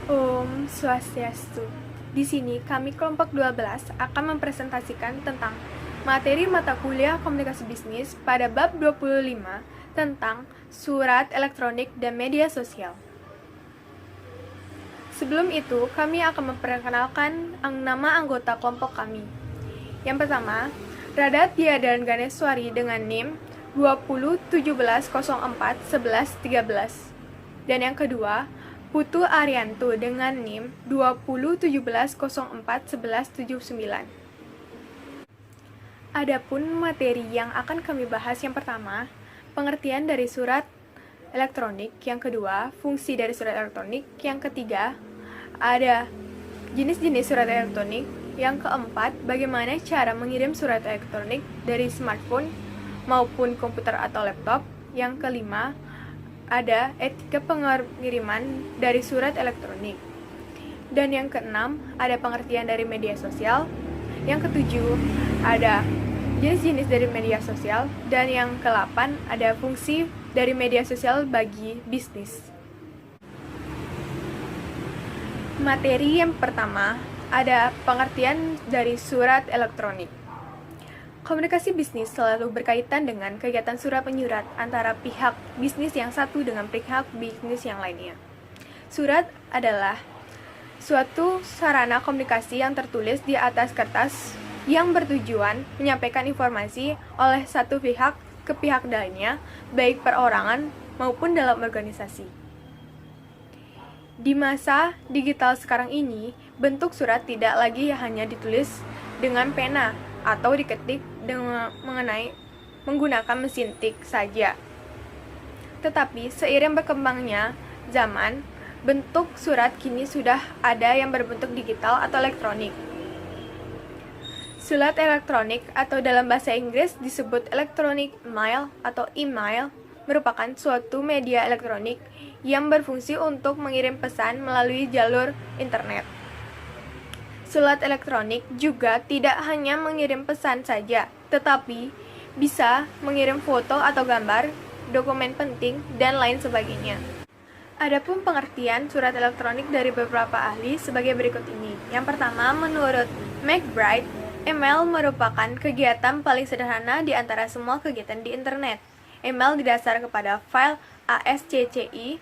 Om Swastiastu. Di sini kami kelompok 12 akan mempresentasikan tentang materi mata kuliah komunikasi bisnis pada bab 25 tentang surat elektronik dan media sosial. Sebelum itu, kami akan memperkenalkan nama anggota kelompok kami. Yang pertama, Radat Diadan Ganeswari dengan NIM 2017041113. Dan yang kedua, Putu Arianto dengan NIM 2017041179. Adapun materi yang akan kami bahas yang pertama, pengertian dari surat elektronik, yang kedua, fungsi dari surat elektronik, yang ketiga, ada jenis-jenis surat elektronik, yang keempat, bagaimana cara mengirim surat elektronik dari smartphone maupun komputer atau laptop, yang kelima, ada etika pengiriman dari surat elektronik. Dan yang keenam, ada pengertian dari media sosial. Yang ketujuh, ada jenis-jenis dari media sosial. Dan yang ke-8, ada fungsi dari media sosial bagi bisnis. Materi yang pertama, ada pengertian dari surat elektronik. Komunikasi bisnis selalu berkaitan dengan kegiatan surat menyurat antara pihak bisnis yang satu dengan pihak bisnis yang lainnya. Surat adalah suatu sarana komunikasi yang tertulis di atas kertas yang bertujuan menyampaikan informasi oleh satu pihak ke pihak lainnya, baik perorangan maupun dalam organisasi. Di masa digital sekarang ini, bentuk surat tidak lagi hanya ditulis dengan pena atau diketik dengan menggunakan mesin tik saja. Tetapi seiring berkembangnya zaman, bentuk surat kini sudah ada yang berbentuk digital atau elektronik. Surat elektronik atau dalam bahasa Inggris disebut electronic mail atau email merupakan suatu media elektronik yang berfungsi untuk mengirim pesan melalui jalur internet. Surat elektronik juga tidak hanya mengirim pesan saja, tetapi bisa mengirim foto atau gambar, dokumen penting, dan lain sebagainya. Adapun pengertian surat elektronik dari beberapa ahli sebagai berikut ini. Yang pertama, menurut McBride, email merupakan kegiatan paling sederhana di antara semua kegiatan di internet. Email didasar kepada file ASCII,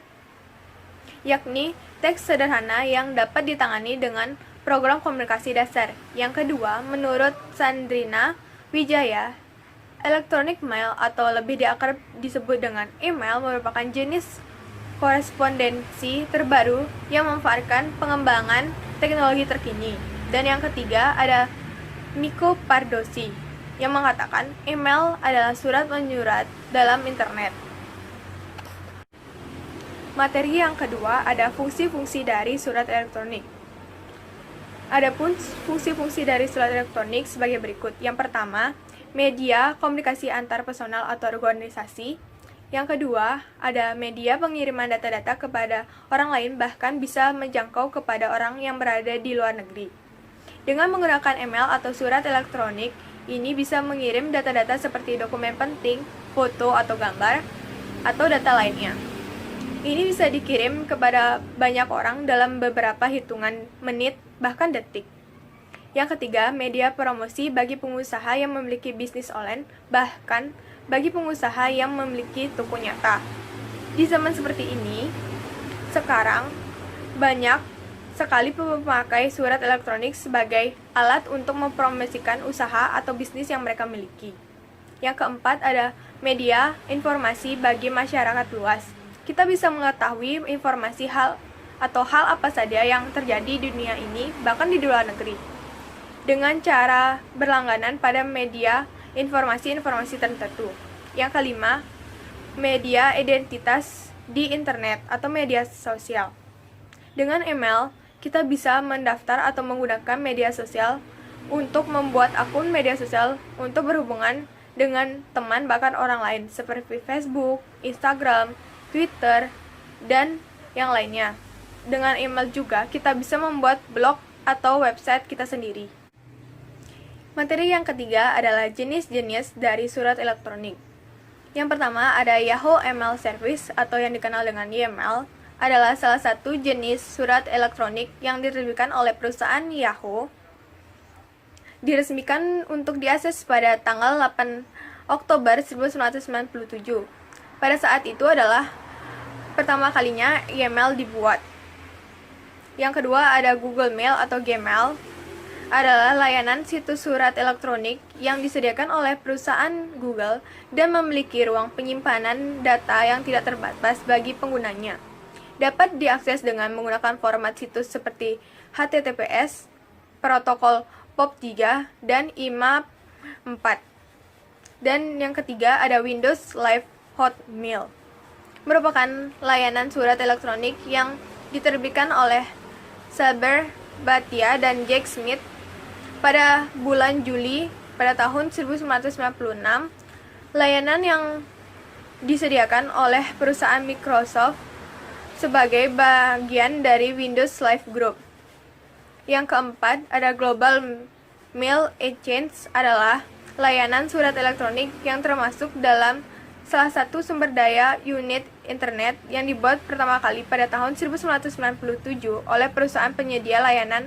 yakni teks sederhana yang dapat ditangani dengan program komunikasi dasar. Yang kedua, menurut Sandrina Wijaya, electronic mail atau lebih diakrab disebut dengan email merupakan jenis korespondensi terbaru yang memanfaatkan pengembangan teknologi terkini. Dan yang ketiga, ada Miko Pardosi yang mengatakan email adalah surat menyurat dalam internet. Materi yang kedua ada fungsi-fungsi dari surat elektronik. Adapun fungsi-fungsi dari surat elektronik sebagai berikut. Yang pertama, media komunikasi antar personal atau organisasi. Yang kedua, ada media pengiriman data-data kepada orang lain, bahkan bisa menjangkau kepada orang yang berada di luar negeri. Dengan menggunakan email atau surat elektronik, ini bisa mengirim data-data seperti dokumen penting, foto atau gambar, atau data lainnya. Ini bisa dikirim kepada banyak orang dalam beberapa hitungan menit, bahkan detik. Yang ketiga, media promosi bagi pengusaha yang memiliki bisnis online, bahkan bagi pengusaha yang memiliki toko nyata. Di zaman seperti ini, sekarang banyak sekali pemakai surat elektronik sebagai alat untuk mempromosikan usaha atau bisnis yang mereka miliki. Yang keempat, ada media informasi bagi masyarakat luas. Kita bisa mengetahui informasi hal apa saja yang terjadi di dunia ini, bahkan di luar negeri, dengan cara berlangganan pada media informasi-informasi tertentu. Yang kelima, media identitas di internet atau media sosial. Dengan email, kita bisa mendaftar atau menggunakan media sosial untuk membuat akun media sosial untuk berhubungan dengan teman bahkan orang lain seperti Facebook, Instagram, Twitter, dan yang lainnya. Dengan email juga, kita bisa membuat blog atau website kita sendiri. Materi yang ketiga adalah jenis-jenis dari surat elektronik. Yang pertama ada Yahoo Email Service atau yang dikenal dengan YML, adalah salah satu jenis surat elektronik yang diterbitkan oleh perusahaan Yahoo. Diresmikan untuk diakses pada tanggal 8 Oktober 1997. Pada saat itu adalah pertama kalinya Gmail dibuat. Yang kedua ada Google Mail atau Gmail, adalah layanan situs surat elektronik yang disediakan oleh perusahaan Google dan memiliki ruang penyimpanan data yang tidak terbatas bagi penggunanya. Dapat diakses dengan menggunakan format situs seperti HTTPS, protokol POP3, dan IMAP 4. Dan yang ketiga ada Windows Live Hotmail, merupakan layanan surat elektronik yang diterbitkan oleh Saber Bhatia dan Jack Smith pada bulan Juli pada tahun 1996. Layanan yang disediakan oleh perusahaan Microsoft sebagai bagian dari Windows Live Group. Yang keempat ada Global Mail Exchange, adalah layanan surat elektronik yang termasuk dalam salah satu sumber daya unit internet yang dibuat pertama kali pada tahun 1997 oleh perusahaan penyedia layanan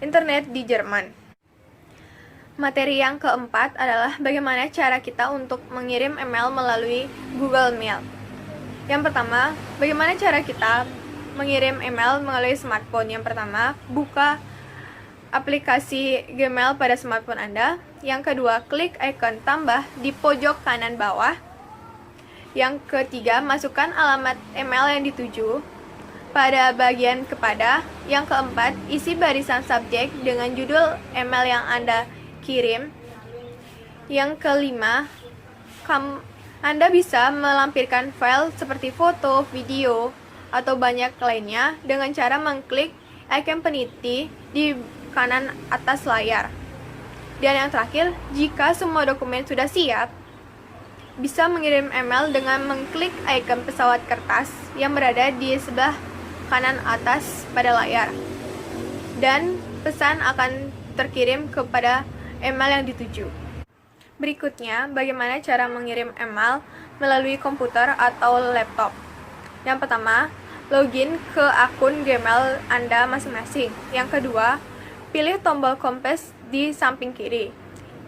internet di Jerman. Materi yang keempat adalah bagaimana cara kita untuk mengirim email melalui Google Mail. Yang pertama, bagaimana cara kita mengirim email melalui smartphone? Yang pertama, buka aplikasi Gmail pada smartphone Anda. Yang kedua, klik icon tambah di pojok kanan bawah. Yang ketiga, masukkan alamat email yang dituju pada bagian kepada. Yang keempat, isi barisan subjek dengan judul email yang Anda kirim. Yang kelima, Anda bisa melampirkan file seperti foto, video, atau banyak lainnya dengan cara mengklik icon peniti di kanan atas layar. Dan yang terakhir, jika semua dokumen sudah siap, bisa mengirim email dengan mengklik icon pesawat kertas yang berada di sebelah kanan atas pada layar. Dan pesan akan terkirim kepada email yang dituju. Berikutnya, bagaimana cara mengirim email melalui komputer atau laptop. Yang pertama, login ke akun Gmail Anda masing-masing. Yang kedua, pilih tombol compass di samping kiri.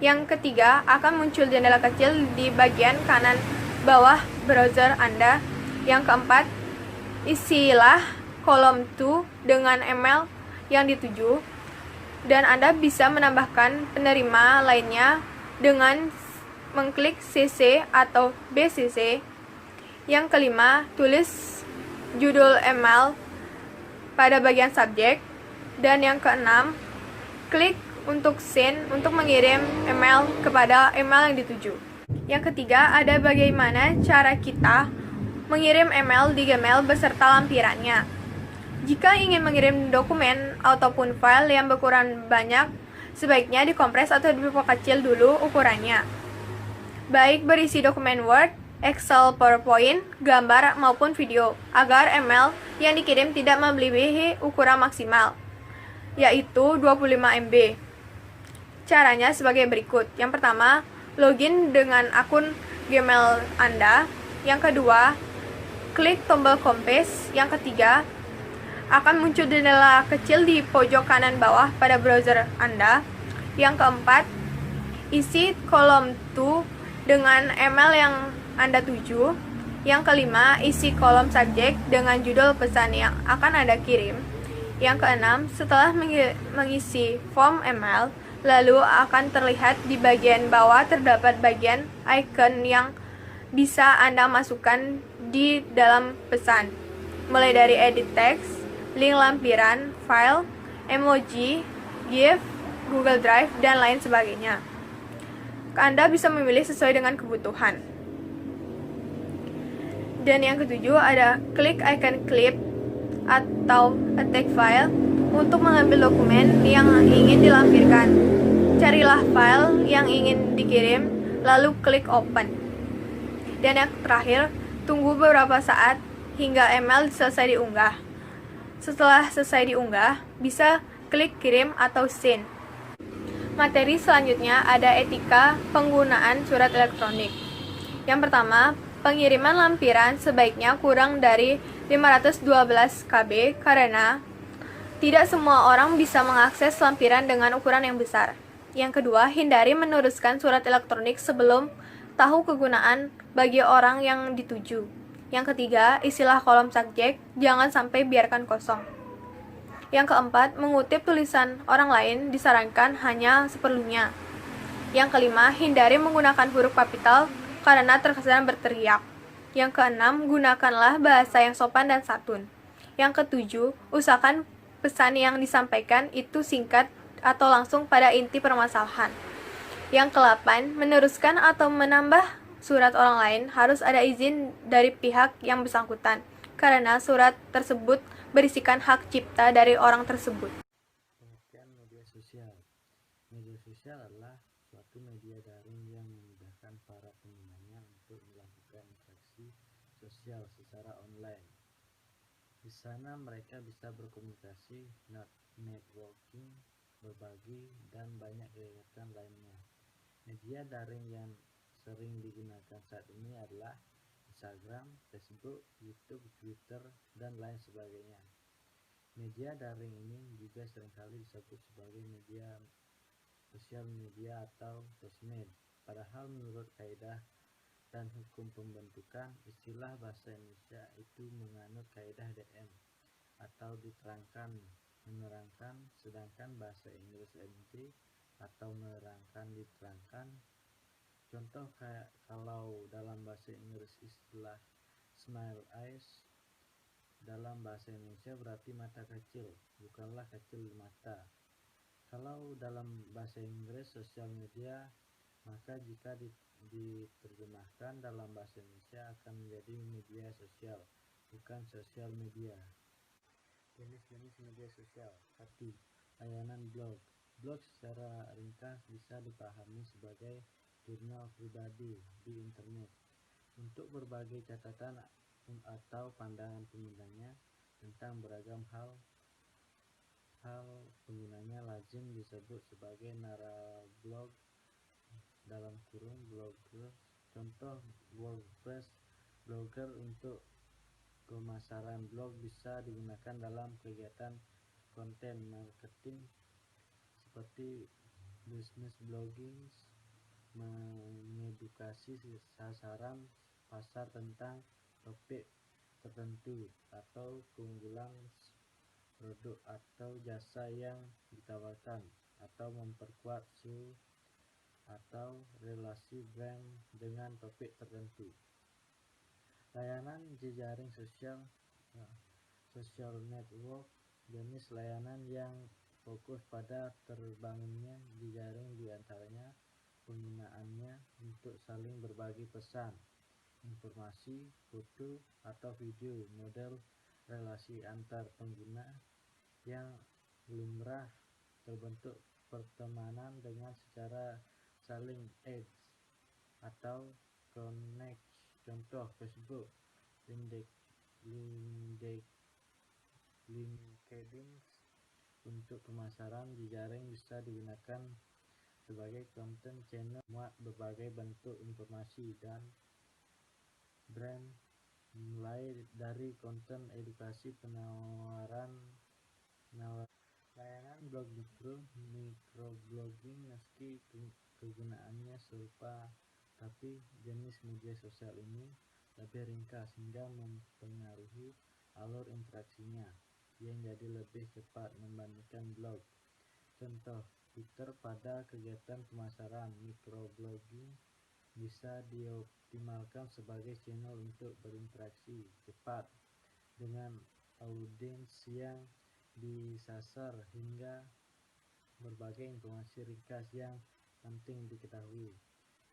Yang ketiga, akan muncul jendela kecil di bagian kanan bawah browser Anda. Yang keempat, isilah kolom to dengan email yang dituju. Dan Anda bisa menambahkan penerima lainnya dengan mengklik CC atau BCC. Yang kelima, tulis judul email pada bagian subjek. Dan yang keenam, klik untuk send untuk mengirim email kepada email yang dituju. Yang ketiga, ada bagaimana cara kita mengirim email di Gmail beserta lampirannya. Jika ingin mengirim dokumen ataupun file yang berukuran banyak, sebaiknya dikompres atau diperkecil dulu ukurannya. Baik berisi dokumen Word, Excel, PowerPoint, gambar maupun video, agar email yang dikirim tidak melebihi ukuran maksimal, yaitu 25 MB. Caranya sebagai berikut. Yang pertama, login dengan akun Gmail Anda. Yang kedua, klik tombol compass. Yang ketiga, akan muncul jendela kecil di pojok kanan bawah pada browser Anda. Yang keempat, isi kolom to dengan email yang Anda tuju. Yang kelima, isi kolom subjek dengan judul pesan yang akan Anda kirim. Yang keenam, setelah mengisi form email, lalu akan terlihat di bagian bawah terdapat bagian icon yang bisa Anda masukkan di dalam pesan, mulai dari edit text, link lampiran, file, emoji, GIF, Google Drive, dan lain sebagainya. Anda bisa memilih sesuai dengan kebutuhan. Dan yang ketujuh ada klik icon clip atau attach file untuk mengambil dokumen yang ingin dilampirkan. Carilah file yang ingin dikirim, lalu klik open. Dan yang terakhir, tunggu beberapa saat hingga email selesai diunggah. Setelah selesai diunggah, bisa klik kirim atau send. Materi selanjutnya ada etika penggunaan surat elektronik. Yang pertama, Pengiriman lampiran sebaiknya kurang dari 512 KB karena tidak semua orang bisa mengakses lampiran dengan ukuran yang besar. Yang kedua, hindari meneruskan surat elektronik sebelum tahu kegunaan bagi orang yang dituju. Yang ketiga, isilah kolom subjek, jangan sampai biarkan kosong. Yang keempat, mengutip tulisan orang lain disarankan hanya seperlunya. Yang kelima, hindari menggunakan huruf kapital karena terkesan berteriak. Yang keenam, gunakanlah bahasa yang sopan dan santun. Yang ketujuh, usahakan pesan yang disampaikan itu singkat atau langsung pada inti permasalahan. Yang ke-8, meneruskan atau menambah surat orang lain harus ada izin dari pihak yang bersangkutan, karena surat tersebut berisikan hak cipta dari orang tersebut. Pengertian media sosial. Media sosial adalah suatu media daring yang memudahkan para penggunanya untuk melakukan interaksi sosial secara online. Di sana mereka bisa berkomunikasi, networking, berbagi, dan banyak kegiatan lainnya. Media daring yang sering digunakan saat ini adalah Instagram, Facebook, YouTube, Twitter, dan lain sebagainya. Media daring ini juga seringkali disebut sebagai media sosial media atau sosmed. Padahal menurut kaidah dan hukum pembentukan istilah bahasa Indonesia itu menganut kaidah DM atau diterangkan, menerangkan, sedangkan bahasa Inggris NT atau menerangkan, diterangkan. Contoh kayak kalau dalam bahasa Inggris istilah smile eyes, dalam bahasa Indonesia berarti mata kecil, bukanlah kecil mata. Kalau dalam bahasa Inggris sosial media, maka jika diterjemahkan dalam bahasa Indonesia akan menjadi media sosial, bukan sosial media. Jenis-jenis media sosial. 1. Layanan blog. Blog secara ringkas bisa dipahami sebagai jurnal pribadi di internet untuk berbagai catatan atau pandangan penggunanya tentang beragam hal penggunanya lazim disebut sebagai narablog dalam kurung blogger. Contoh WordPress. Blogger untuk pemasaran blog bisa digunakan dalam kegiatan konten marketing seperti business blogging, mengedukasi sasaran pasar tentang topik tertentu atau keunggulan produk atau jasa yang ditawarkan, atau memperkuat atau relasi brand dengan topik tertentu. Layanan jejaring sosial, social network, jenis layanan yang fokus pada terbangunnya jejaring, diantaranya penggunaannya untuk saling berbagi pesan, informasi, foto, atau video. Model relasi antar pengguna yang lumrah terbentuk pertemanan dengan secara saling add atau connect. Contoh Facebook, LinkedIn. Untuk pemasaran jejaring bisa digunakan sebagai content channel, muat berbagai bentuk informasi dan brand, mulai dari konten edukasi, penawaran. Layanan blog microblogging, meski kegunaannya serupa, tapi jenis media sosial ini lebih ringkas hingga mempengaruhi alur interaksinya yang jadi lebih cepat membandingkan blog. Contoh Twitter pada kegiatan pemasaran. Microblogging bisa dioptimalkan sebagai channel untuk berinteraksi cepat dengan audiens yang disasar hingga berbagai informasi ringkas yang penting diketahui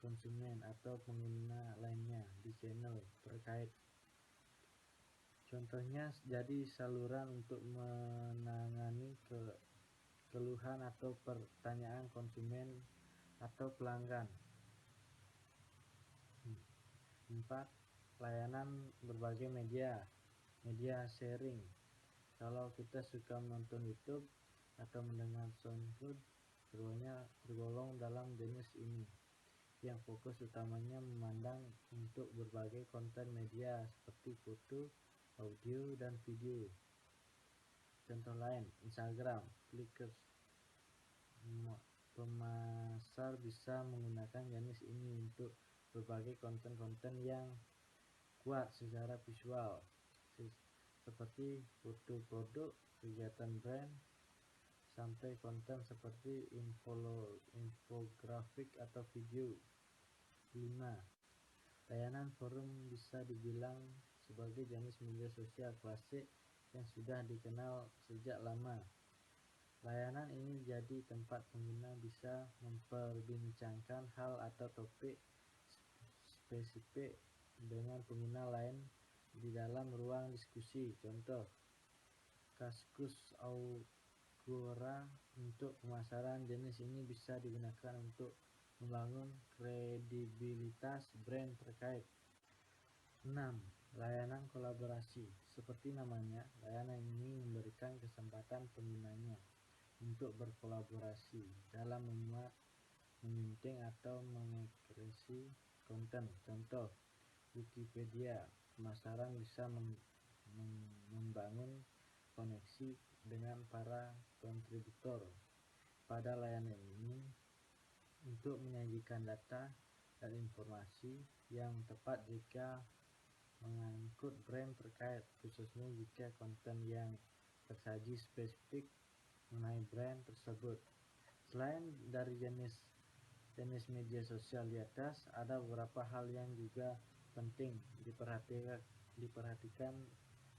konsumen atau pengguna lainnya di channel terkait. Contohnya jadi saluran untuk menangani keluhan atau pertanyaan konsumen atau pelanggan. 4. Layanan berbagai media sharing. Kalau kita suka menonton YouTube atau mendengar SoundCloud, keduanya tergolong dalam jenis ini. yang fokus utamanya memandang untuk berbagai konten media seperti foto, audio, dan video. Contoh lain, Instagram, Flickr. Pemasar bisa menggunakan jenis ini untuk berbagai konten-konten yang kuat secara visual, seperti foto produk, kegiatan brand, sampai konten seperti infografik atau video. 5. Layanan forum bisa dibilang sebagai jenis media sosial klasik yang sudah dikenal sejak lama. Layanan ini jadi tempat pengguna bisa memperbincangkan hal atau topik spesifik dengan pengguna lain di dalam ruang diskusi. Contoh, Kaskus Agora untuk pemasaran. Jenis ini bisa digunakan untuk membangun kredibilitas brand terkait. 6. Layanan kolaborasi. Seperti namanya, layanan ini memberikan kesempatan penggunanya untuk berkolaborasi dalam memuat, menyunting, atau mengkreasi konten. Contoh, Wikipedia. Pemasaran bisa membangun koneksi dengan para kontributor pada layanan ini untuk menyajikan data dan informasi yang tepat jika mengangkut brand terkait, khususnya jika konten yang tersaji spesifik mengenai brand tersebut. Selain dari jenis media sosial di atas, ada beberapa hal yang juga penting diperhatikan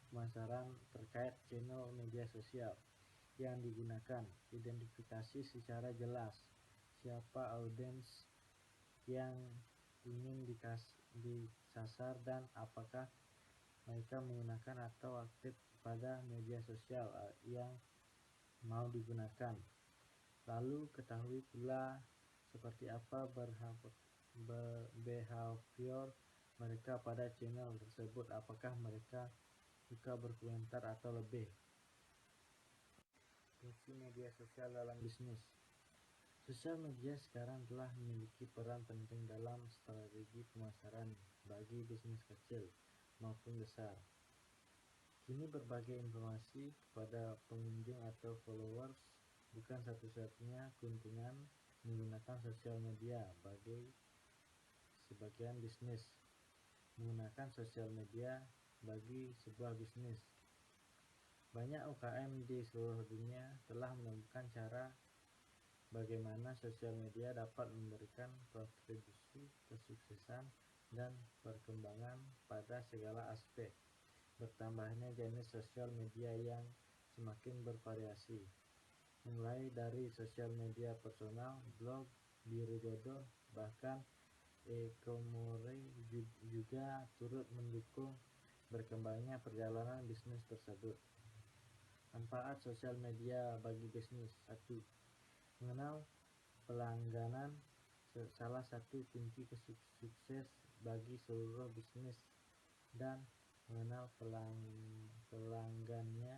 pemasaran terkait channel media sosial yang digunakan. Identifikasi secara jelas siapa audiens yang ingin disasar dan apakah mereka menggunakan atau aktif pada media sosial yang mau digunakan. Lalu ketahui pula seperti apa behavior mereka pada channel tersebut, apakah mereka suka berkomentar atau lebih. Fungsi media sosial dalam bisnis. Sosial media sekarang telah memiliki peran penting dalam strategi pemasaran bagi bisnis kecil maupun besar. Kini berbagai informasi kepada pengunjung atau followers bukan satu-satunya keuntungan menggunakan sosial media. Bagi sebagian bisnis, menggunakan sosial media bagi sebuah bisnis. Banyak UKM di seluruh dunia telah menemukan cara bagaimana sosial media dapat memberikan kontribusi kesuksesan dan perkembangan pada segala aspek. Bertambahnya jenis sosial media yang semakin bervariasi, mulai dari sosial media personal, blog, biru jodoh, bahkan e-commerce juga turut mendukung berkembangnya perjalanan bisnis tersebut. Manfaat sosial media bagi bisnis. 1. Mengenal pelangganan, salah satu kunci sukses bagi seluruh bisnis, dan mengenal pelanggannya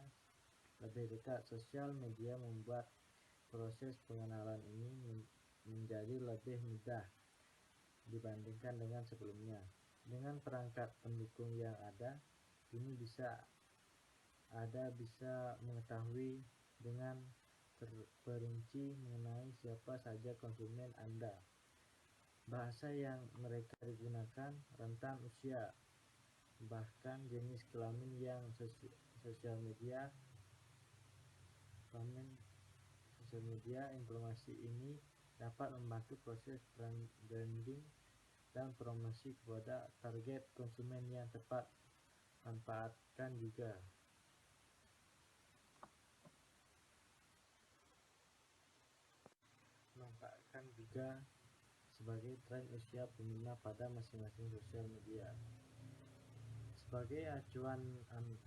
lebih dekat. Sosial media membuat proses pengenalan ini menjadi lebih mudah dibandingkan dengan sebelumnya. Dengan perangkat pendukung yang ada, kini bisa mengetahui dengan terperinci mengenai siapa saja konsumen Anda, bahasa yang mereka digunakan, rentan usia, bahkan jenis kelamin yang sosial media. Informasi ini dapat membantu proses branding dan promosi kepada target konsumen yang tepat. Manfaatkan juga sebagai tren usia pengguna pada masing-masing sosial media. Sebagai acuan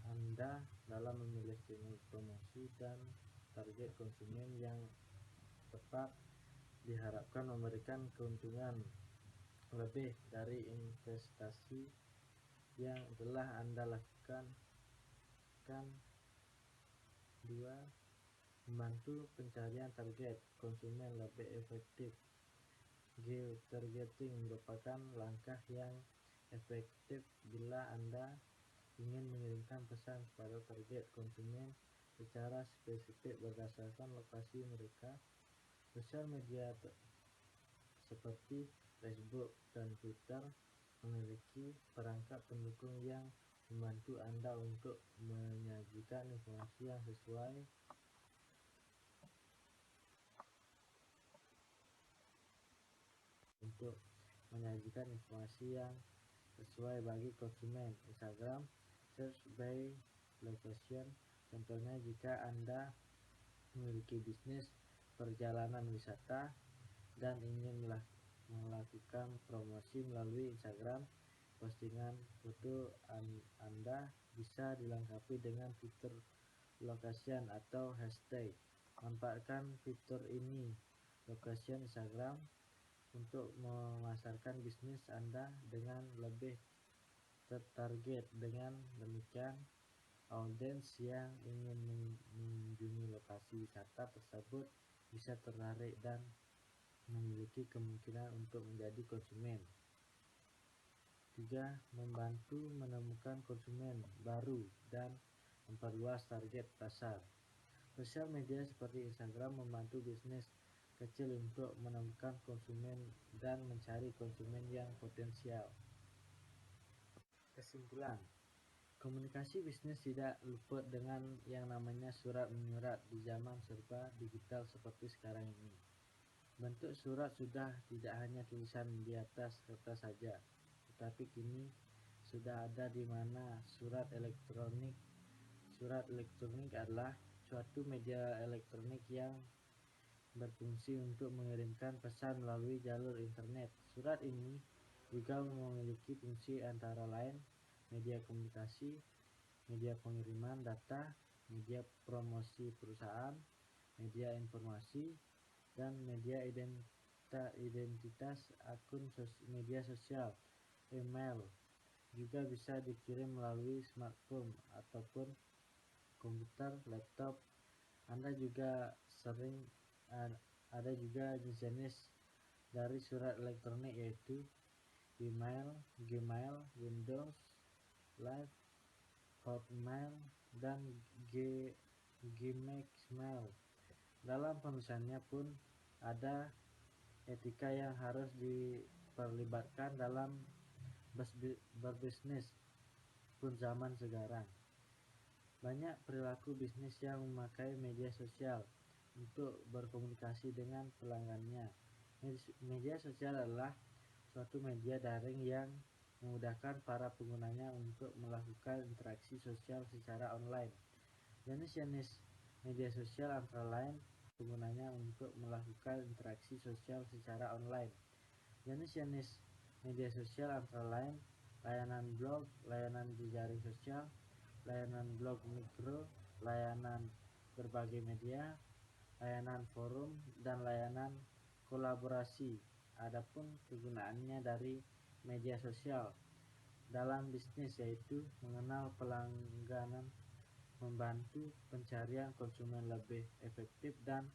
Anda dalam memilih channel promosi dan target konsumen yang tepat, diharapkan memberikan keuntungan lebih dari investasi yang telah Anda lakukan. 2. Membantu pencarian target konsumen lebih efektif. Geotargeting merupakan langkah yang efektif bila Anda ingin mengirimkan pesan kepada target konsumen secara spesifik berdasarkan lokasi mereka. Sosial media seperti Facebook dan Twitter memiliki perangkat pendukung yang membantu Anda untuk menyajikan informasi yang sesuai bagi konsumen. Instagram Search by Location. Contohnya, jika Anda memiliki bisnis perjalanan wisata dan ingin melakukan promosi melalui Instagram, postingan foto Anda bisa dilengkapi dengan fitur location atau hashtag. Manfaatkan fitur ini location Instagram untuk memasarkan bisnis Anda dengan lebih tertarget. Dengan demikian, audiens yang ingin mengunjungi lokasi wisata tersebut bisa tertarik dan memiliki kemungkinan untuk menjadi konsumen. 3. Membantu menemukan konsumen baru dan memperluas target pasar. Sosial media seperti Instagram membantu bisnis kecil untuk menemukan konsumen dan mencari konsumen yang potensial. Kesimpulan, komunikasi bisnis tidak luput dengan yang namanya surat menyurat di zaman serba digital seperti sekarang ini. Bentuk surat sudah tidak hanya tulisan di atas kertas saja, tetapi kini sudah ada di mana surat elektronik. Surat elektronik adalah suatu media elektronik yang berfungsi untuk mengirimkan pesan melalui jalur internet. Surat ini juga memiliki fungsi antara lain media komunikasi, media pengiriman data, media promosi perusahaan, media informasi, dan media identitas akun media sosial. Email juga bisa dikirim melalui smartphone ataupun komputer, laptop. Ada juga jenis dari surat elektronik, yaitu email, Gmail, Windows Live, Hotmail, dan Gmail. Dalam penulisannya pun ada etika yang harus diperlibatkan dalam berbisnis pun zaman sekarang. Banyak perilaku bisnis yang memakai media sosial untuk berkomunikasi dengan pelanggannya. Media sosial adalah suatu media daring yang memudahkan para penggunanya untuk melakukan interaksi sosial secara online. Jenis-jenis media sosial antara lain penggunanya untuk melakukan interaksi sosial secara online. Jenis-jenis media sosial antara lain layanan blog, layanan jejaring sosial, layanan blog mikro, layanan berbagai media, layanan forum, dan layanan kolaborasi. Adapun kegunaannya dari media sosial dalam bisnis yaitu mengenal pelanggan, membantu pencarian konsumen lebih efektif, dan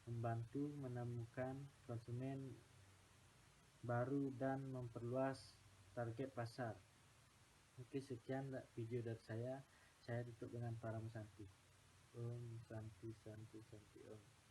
membantu menemukan konsumen baru dan memperluas target pasar. Oke, sekian video dari saya tutup dengan Param Santi. Om Santi Santi Santi Om.